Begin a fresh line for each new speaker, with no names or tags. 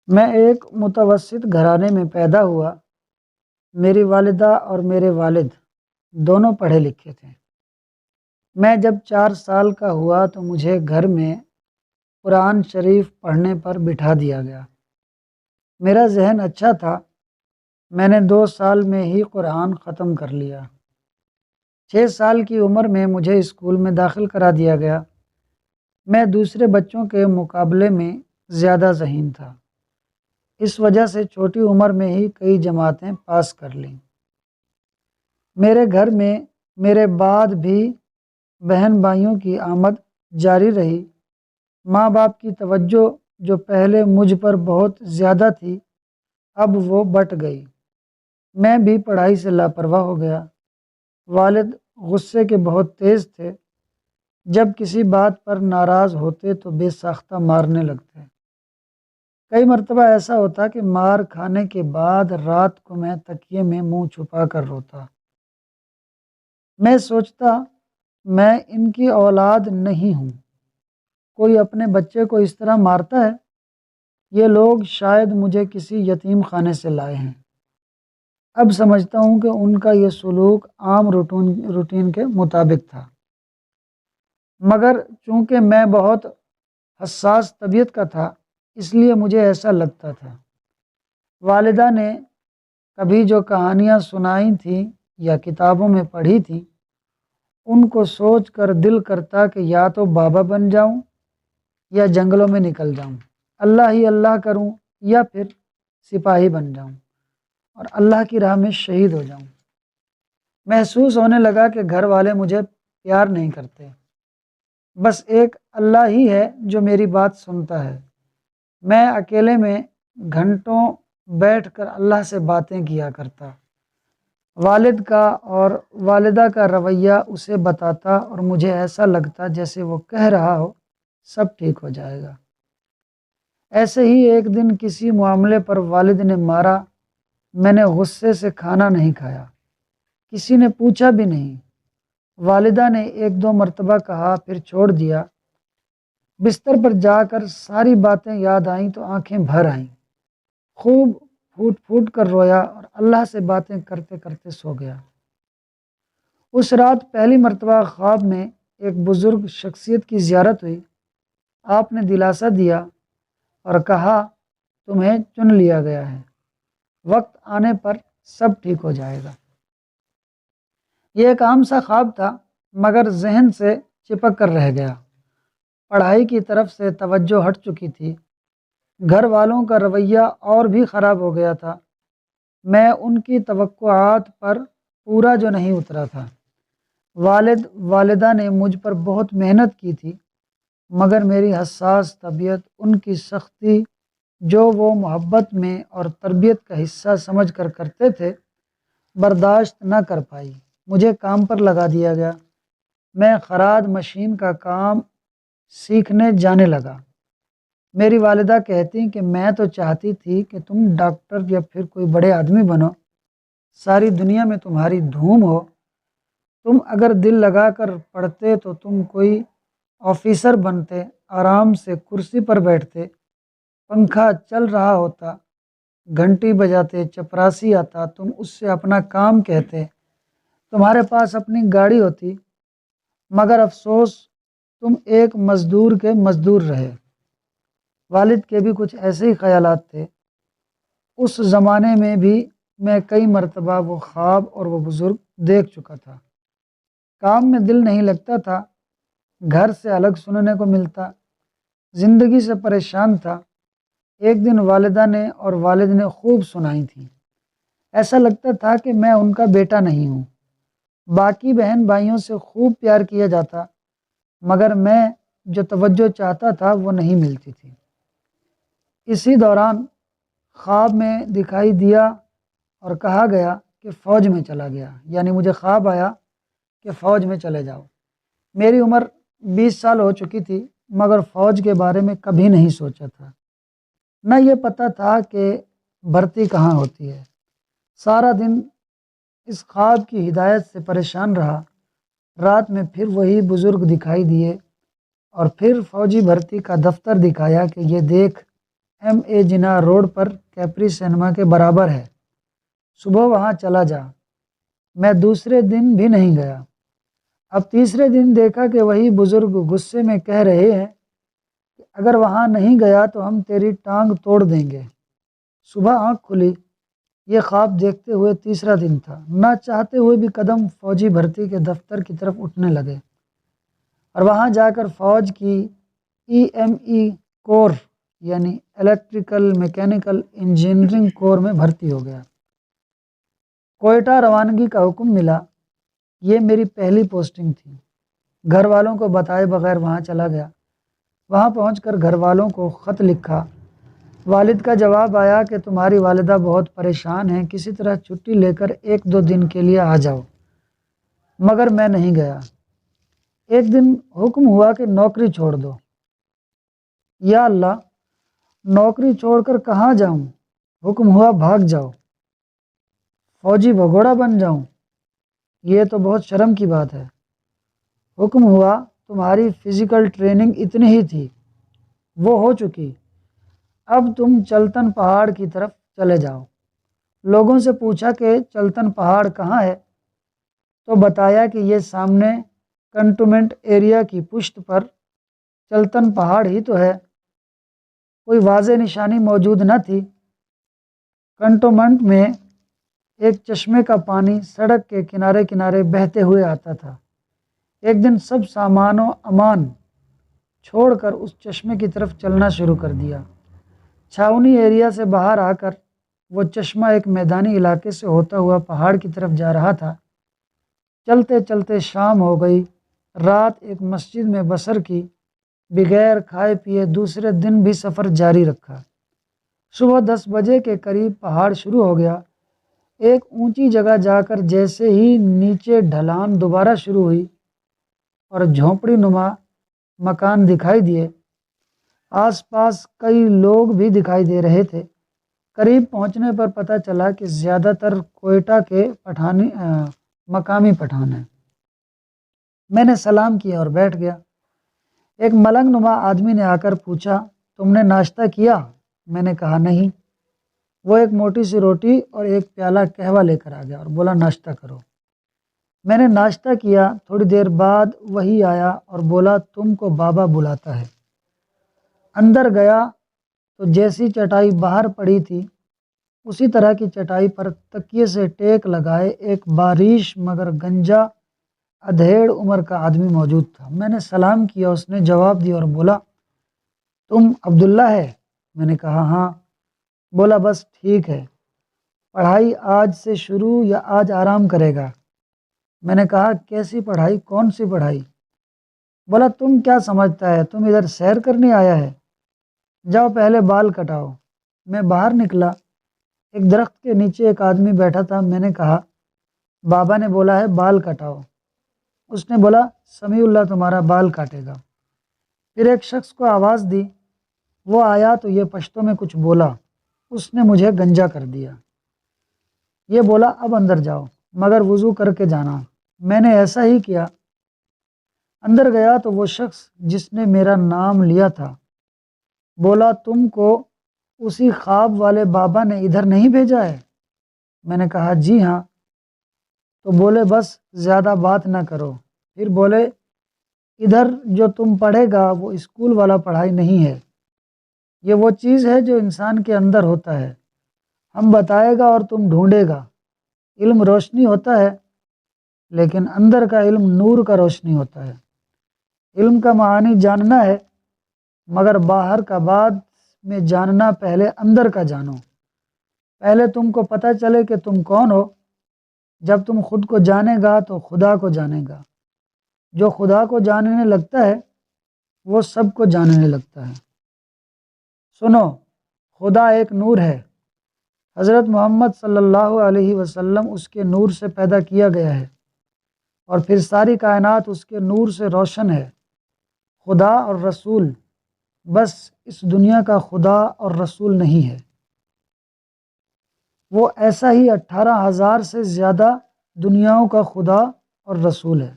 میں ایک متوسط گھرانے میں پیدا ہوا۔ میری والدہ اور میرے والد دونوں پڑھے لکھے تھے۔ میں جب 4 سال کا ہوا تو مجھے گھر میں قرآن شریف پڑھنے پر بٹھا دیا گیا۔ میرا ذہن اچھا تھا، میں نے 2 سال میں ہی قرآن ختم کر لیا۔ 6 سال کی عمر میں مجھے اسکول میں داخل کرا دیا گیا۔ میں دوسرے بچوں کے مقابلے میں زیادہ ذہین تھا، اس وجہ سے چھوٹی عمر میں ہی کئی جماعتیں پاس کر لیں۔ میرے گھر میں میرے بعد بھی بہن بھائیوں کی آمد جاری رہی۔ ماں باپ کی توجہ جو پہلے مجھ پر بہت زیادہ تھی، اب وہ بٹ گئی۔ میں بھی پڑھائی سے لاپرواہ ہو گیا۔ والد غصے کے بہت تیز تھے، جب کسی بات پر ناراض ہوتے تو بے ساختہ مارنے لگتے۔ کئی مرتبہ ایسا ہوتا کہ مار کھانے کے بعد رات کو میں تکیے میں منہ چھپا کر روتا۔ میں سوچتا میں ان کی اولاد نہیں ہوں، کوئی اپنے بچے کو اس طرح مارتا ہے؟ یہ لوگ شاید مجھے کسی یتیم خانے سے لائے ہیں۔ اب سمجھتا ہوں کہ ان کا یہ سلوک عام روٹین کے مطابق تھا، مگر چونکہ میں بہت حساس طبیعت کا تھا اس لیے مجھے ایسا لگتا تھا۔ والدہ نے کبھی جو کہانیاں سنائی تھیں یا کتابوں میں پڑھی تھیں، ان کو سوچ کر دل کرتا کہ یا تو بابا بن جاؤں یا جنگلوں میں نکل جاؤں، اللہ ہی اللہ کروں، یا پھر سپاہی بن جاؤں اور اللہ کی راہ میں شہید ہو جاؤں۔ محسوس ہونے لگا کہ گھر والے مجھے پیار نہیں کرتے، بس ایک اللہ ہی ہے جو میری بات سنتا ہے۔ میں اکیلے میں گھنٹوں بیٹھ کر اللہ سے باتیں کیا کرتا۔ والد کا اور والدہ کا رویہ اسے بتاتا اور مجھے ایسا لگتا جیسے وہ کہہ رہا ہو سب ٹھیک ہو جائے گا۔ ایسے ہی ایک دن کسی معاملے پر والد نے مارا۔ میں نے غصے سے کھانا نہیں کھایا، کسی نے پوچھا بھی نہیں۔ والدہ نے 1-2 مرتبہ کہا، پھر چھوڑ دیا۔ بستر پر جا کر ساری باتیں یاد آئیں تو آنکھیں بھر آئیں۔ خوب پھوٹ پھوٹ کر رویا اور اللہ سے باتیں کرتے کرتے سو گیا۔ اس رات پہلی مرتبہ خواب میں ایک بزرگ شخصیت کی زیارت ہوئی۔ آپ نے دلاسا دیا اور کہا، تمہیں چن لیا گیا ہے، وقت آنے پر سب ٹھیک ہو جائے گا۔ یہ ایک عام سا خواب تھا، مگر ذہن سے چپک کر رہ گیا۔ پڑھائی کی طرف سے توجہ ہٹ چکی تھی، گھر والوں کا رویہ اور بھی خراب ہو گیا تھا۔ میں ان کی توقعات پر پورا جو نہیں اترا تھا۔ والد والدہ نے مجھ پر بہت محنت کی تھی، مگر میری حساس طبیعت ان کی سختی جو وہ محبت میں اور تربیت کا حصہ سمجھ کر کرتے تھے برداشت نہ کر پائی۔ مجھے کام پر لگا دیا گیا۔ میں خراد مشین کا کام سیکھنے جانے لگا۔ میری والدہ کہتی کہ میں تو چاہتی تھی کہ تم ڈاکٹر یا پھر کوئی بڑے آدمی بنو، ساری دنیا میں تمہاری دھوم ہو، تم اگر دل لگا کر پڑھتے تو تم کوئی آفیسر بنتے، آرام سے کرسی پر بیٹھتے، پنکھا چل رہا ہوتا، گھنٹی بجاتے، چپراسی آتا، تم اس سے اپنا کام کہتے، تمہارے پاس اپنی گاڑی ہوتی، مگر افسوس تم ایک مزدور کے مزدور رہے۔ والد کے بھی کچھ ایسے ہی خیالات تھے۔ اس زمانے میں بھی میں کئی مرتبہ وہ خواب اور وہ بزرگ دیکھ چکا تھا۔ کام میں دل نہیں لگتا تھا، گھر سے الگ سننے کو ملتا، زندگی سے پریشان تھا۔ ایک دن والدہ نے اور والد نے خوب سنائی تھیں، ایسا لگتا تھا کہ میں ان کا بیٹا نہیں ہوں۔ باقی بہن بھائیوں سے خوب پیار کیا جاتا، مگر میں جو توجہ چاہتا تھا وہ نہیں ملتی تھی۔ اسی دوران خواب میں دکھائی دیا اور کہا گیا کہ فوج میں چلا گیا، یعنی مجھے خواب آیا کہ فوج میں چلے جاؤ۔ میری عمر 20 سال ہو چکی تھی، مگر فوج کے بارے میں کبھی نہیں سوچا تھا، نہ یہ پتہ تھا کہ بھرتی کہاں ہوتی ہے۔ سارا دن اس خواب کی ہدایت سے پریشان رہا۔ رات میں پھر وہی بزرگ دکھائی دیے اور پھر فوجی بھرتی کا دفتر دکھایا کہ یہ دیکھ MA جناح روڈ پر کیپری سینما کے برابر ہے، صبح وہاں چلا جا۔ میں دوسرے دن بھی نہیں گیا۔ اب تیسرے دن دیکھا کہ وہی بزرگ غصے میں کہہ رہے ہیں کہ اگر وہاں نہیں گیا تو ہم تیری ٹانگ توڑ دیں گے۔ صبح آنکھ کھلی، یہ خواب دیکھتے ہوئے تیسرا دن تھا۔ نہ چاہتے ہوئے بھی قدم فوجی بھرتی کے دفتر کی طرف اٹھنے لگے اور وہاں جا کر فوج کی EME کور یعنی الیکٹریکل میکینیکل انجینئرنگ کور میں بھرتی ہو گیا۔ کوئٹہ روانگی کا حکم ملا۔ یہ میری پہلی پوسٹنگ تھی۔ گھر والوں کو بتائے بغیر وہاں چلا گیا۔ وہاں پہنچ کر گھر والوں کو خط لکھا۔ والد کا جواب آیا کہ تمہاری والدہ بہت پریشان ہیں، کسی طرح چھٹی لے کر 1-2 دن کے لیے آ جاؤ۔ مگر میں نہیں گیا۔ ایک دن حکم ہوا کہ نوکری چھوڑ دو۔ یا اللہ، نوکری چھوڑ کر کہاں جاؤں؟ حکم ہوا بھاگ جاؤ۔ فوجی بھگوڑا بن جاؤں؟ یہ تو بہت شرم کی بات ہے۔ حکم ہوا تمہاری فزیکل ٹریننگ اتنی ہی تھی، وہ ہو چکی، اب تم چلتن پہاڑ کی طرف چلے جاؤ۔ لوگوں سے پوچھا کہ چلتن پہاڑ کہاں ہے، تو بتایا کہ یہ سامنے کنٹونمنٹ ایریا کی پشت پر چلتن پہاڑ ہی تو ہے۔ کوئی واضح نشانی موجود نہ تھی۔ کنٹونمنٹ میں ایک چشمے کا پانی سڑک کے کنارے کنارے بہتے ہوئے آتا تھا۔ ایک دن سب سامان و امان چھوڑ کر اس چشمے کی طرف چلنا شروع کر دیا۔ چھاونی ایریا سے باہر آ کر وہ چشمہ ایک میدانی علاقے سے ہوتا ہوا پہاڑ کی طرف جا رہا تھا۔ چلتے چلتے شام ہو گئی۔ رات ایک مسجد میں بسر کی، بغیر کھائے پیے دوسرے دن بھی سفر جاری رکھا۔ صبح 10 بجے کے قریب پہاڑ شروع ہو گیا۔ ایک اونچی جگہ جا کر جیسے ہی نیچے ڈھلان دوبارہ شروع ہوئی اور جھونپڑی نما مکان دکھائی دیے۔ آس پاس کئی لوگ بھی دکھائی دے رہے تھے۔ قریب پہنچنے پر پتہ چلا کہ زیادہ تر کوئٹہ کے مقامی پٹھان ہیں۔ میں نے سلام کیا اور بیٹھ گیا۔ ایک ملنگ نما آدمی نے آ کر پوچھا، تم نے ناشتہ کیا؟ میں نے کہا نہیں۔ وہ ایک موٹی سی روٹی اور ایک پیالہ قہوہ لے کر آ گیا اور بولا ناشتہ کرو۔ میں نے ناشتہ کیا۔ تھوڑی دیر بعد وہی آیا اور بولا تم کو بابا بلاتا ہے۔ اندر گیا تو جیسی چٹائی باہر پڑی تھی اسی طرح کی چٹائی پر تکیے سے ٹیک لگائے ایک باریش مگر گنجا ادھیڑ عمر کا آدمی موجود تھا۔ میں نے سلام کیا، اس نے جواب دیا اور بولا تم عبداللہ ہے؟ میں نے کہا ہاں۔ بولا بس ٹھیک ہے، پڑھائی آج سے شروع یا آج آرام کرے گا؟ میں نے کہا کیسی پڑھائی؟ کون سی پڑھائی؟ بولا تم کیا سمجھتا ہے، تم ادھر سیر کرنے آیا ہے؟ جاؤ پہلے بال کٹاؤ۔ میں باہر نکلا۔ ایک درخت کے نیچے ایک آدمی بیٹھا تھا۔ میں نے کہا بابا نے بولا ہے بال کٹاؤ۔ اس نے بولا سمیع اللہ تمہارا بال کاٹے گا۔ پھر ایک شخص کو آواز دی، وہ آیا تو یہ پشتو میں کچھ بولا، اس نے مجھے گنجا کر دیا۔ یہ بولا اب اندر جاؤ مگر وضو کر کے جانا۔ میں نے ایسا ہی کیا۔ اندر گیا تو وہ شخص جس نے میرا نام لیا تھا بولا تم کو اسی خواب والے بابا نے ادھر نہیں بھیجا ہے؟ میں نے کہا جی ہاں۔ تو بولے بس زیادہ بات نہ کرو۔ پھر بولے ادھر جو تم پڑھے گا وہ اسکول والا پڑھائی نہیں ہے، یہ وہ چیز ہے جو انسان کے اندر ہوتا ہے، ہم بتائے گا اور تم ڈھونڈے گا۔ علم روشنی ہوتا ہے لیکن اندر کا علم نور کا روشنی ہوتا ہے۔ علم کا معانی جاننا ہے مگر باہر کا بعد میں جاننا، پہلے اندر کا جانو۔ پہلے تم کو پتہ چلے کہ تم کون ہو۔ جب تم خود کو جانے گا تو خدا کو جانے گا۔ جو خدا کو جاننے لگتا ہے وہ سب کو جاننے لگتا ہے۔ سنو، خدا ایک نور ہے، حضرت محمد صلی اللہ علیہ وسلم اس کے نور سے پیدا کیا گیا ہے اور پھر ساری کائنات اس کے نور سے روشن ہے۔ خدا اور رسول، بس اس دنیا کا خدا اور رسول نہیں ہے، وہ ایسا ہی 18,000 سے زیادہ دنیاؤں کا خدا اور رسول ہے۔